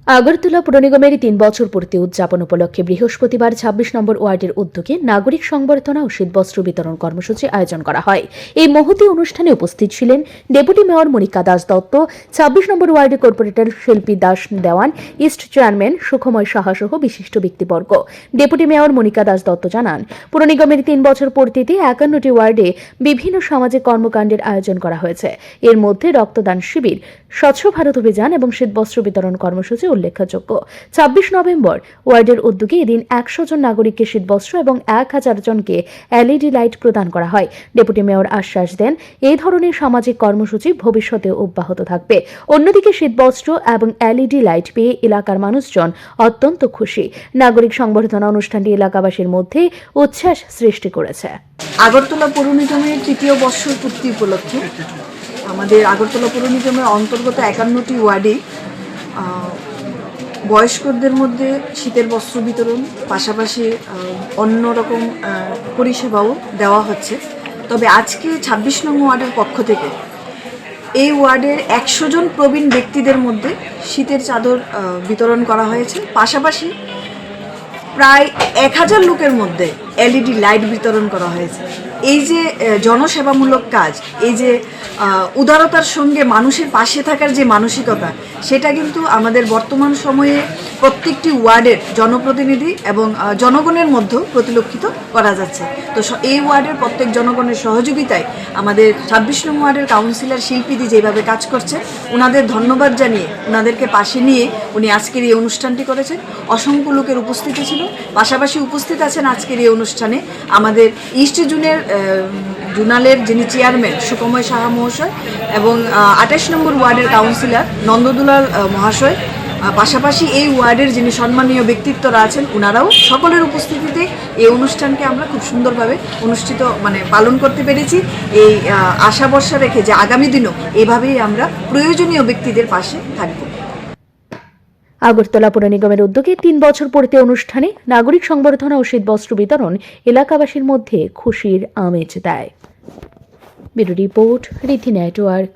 আগরতলা পুর নিগমের ৩ বছর পূর্তি উদযাপন উপলক্ষে বৃহস্পতিবার ২৬ নম্বর ওয়ার্ডের উদ্যোগে নাগরিক সংবর্ধনা ও শীতবস্ত্র বিতরণ কর্মসূচি আয়োজন করা হয়। এই মহতী অনুষ্ঠানে উপস্থিত ছিলেন ডেপুটি মেয়র মনিকা দাস দত্ত, ২৬ নম্বর ওয়ার্ডের কর্পোরেটর শিল্পী দাস দেওয়ান, ইস্ট চেয়ারম্যান সুখময় সাহা সহ বিশিষ্ট ব্যক্তিবর্গ। ডেপুটি মেয়র মনিকা দাস দত্ত জানান, পুর নিগমের ৩ বছর পূর্তিতে ৫১টি ওয়ার্ডে বিভিন্ন সামাজিক কর্মকাণ্ডের আয়োজন করা হয়েছে। এর মধ্যে রক্তদান শিবির, স্বচ্ছ ভারত অভিযান এবং শীতবস্ত্র বিতরণ কর্মসূচি উল্লেখযোগ্য। ২৬ নভেম্বর ওয়ার্ডের উদ্যোগে এদিন ১০০ জন নাগরিককে শীতবস্ত্র এবং ১,০০০ জনকে এলইডি লাইট প্রদান করা হয়। ডেপুটি মেয়র আশ্বাস দেন, এই ধরনের সামাজিক কর্মসূচি ভবিষ্যতে অব্যাহত থাকবে। অন্যদিকে শীতবস্ত্র এবং এলইডি লাইট পেয়ে এলাকার মানুষজন অত্যন্ত খুশি। নাগরিক সংবর্ধনা অনুষ্ঠানটি এলাকাবাসীর মধ্যে উচ্ছ্বাস সৃষ্টি করেছে। আগরতলা পৌর নিগমের ৩য় বর্ষ পূর্তি উপলক্ষে আমাদের আগরতলা পৌর নিগমের অন্তর্গত ৫১টি ওয়ার্ডে বয়স্কদের মধ্যে শীতের বস্ত্র বিতরণ, পাশাপাশি অন্যরকম পরিষেবাও দেওয়া হচ্ছে। তবে আজকে ২৬ নং ওয়ার্ডের পক্ষ থেকে এই ওয়ার্ডের ১০০ জন প্রবীণ ব্যক্তিদের মধ্যে শীতের চাদর বিতরণ করা হয়েছে। পাশাপাশি প্রায় ১,০০০ লোকের মধ্যে এলইডি লাইট বিতরণ করা হয়েছে। এই যে জনসেবামূলক কাজ, এই যে উদারতার সঙ্গে মানুষের পাশে থাকার যে মানসিকতা, সেটা কিন্তু আমাদের বর্তমান সময়ে প্রত্যেকটি ওয়ার্ডের জনপ্রতিনিধি এবং জনগণের মধ্যেও পরিলক্ষিত করা যাচ্ছে। তো এই ওয়ার্ডের প্রত্যেক জনগণের সহযোগিতায় আমাদের ২৬ নং ওয়ার্ডের কাউন্সিলর শিল্পীদি যেভাবে কাজ করছে, ওনাদের ধন্যবাদ জানিয়ে, ওনাদেরকে পাশে নিয়ে উনি আজকের এই অনুষ্ঠানটি করেছেন। অসংখ্য লোকের উপস্থিতি ছিল। পাশাপাশি উপস্থিত আছেন আজকের এই অনুষ্ঠানে আমাদের ইস্ট জোনালের যিনি চেয়ারম্যান সুখময় সাহা মহাশয় এবং ২৮ নম্বর ওয়ার্ডের কাউন্সিলর নন্দদুলাল মহাশয়, পাশাপাশি এই ওয়ার্ডের যিনি সম্মানীয় ব্যক্তিত্বরা আছেন, ওনারাও সকলের উপস্থিতিতে এই অনুষ্ঠানকে আমরা খুব সুন্দরভাবে পালন করতে পেরেছি। এই আশা ভরসা রেখে যে আগামী দিনও এভাবেই আমরা প্রয়োজনীয় ব্যক্তিদের পাশে থাকব। আগরতলা পুর নিগমের উদ্যোগে ৩ বছর পূর্তি অনুষ্ঠানে নাগরিক সংবর্ধনা ও শীতবস্ত্র বিতরণ এলাকাবাসীর মধ্যে খুশির আমেজ দেয়। ব্যুরো রিপোর্ট, রীতি নেটওয়ার্ক।